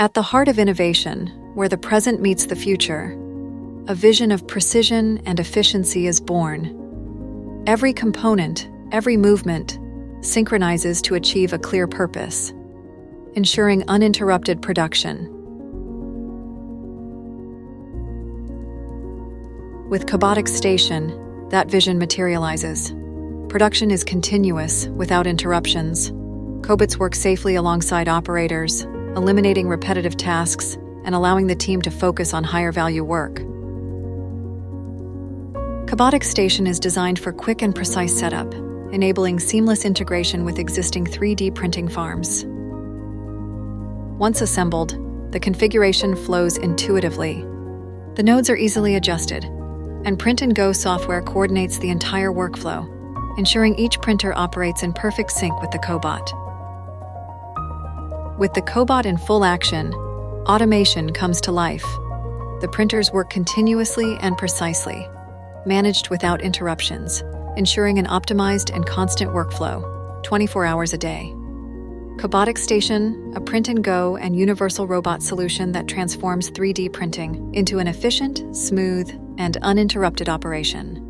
At the heart of innovation, where the present meets the future, a vision of precision and efficiency is born. Every component, every movement, synchronizes to achieve a clear purpose, ensuring uninterrupted production. With Cobots Station, that vision materializes. Production is continuous, without interruptions. Cobots work safely alongside operators, eliminating repetitive tasks and allowing the team to focus on higher-value work. Cobots Station is designed for quick and precise setup, enabling seamless integration with existing 3D printing farms. Once assembled, the configuration flows intuitively. The nodes are easily adjusted, and Print&Go software coordinates the entire workflow, ensuring each printer operates in perfect sync with the Cobot. With the Cobot in full action, automation comes to life. The printers work continuously and precisely, managed without interruptions, ensuring an optimized and constant workflow, 24 hours a day. Cobots Station, a Print&Go and universal robot solution that transforms 3D printing into an efficient, smooth, and uninterrupted operation.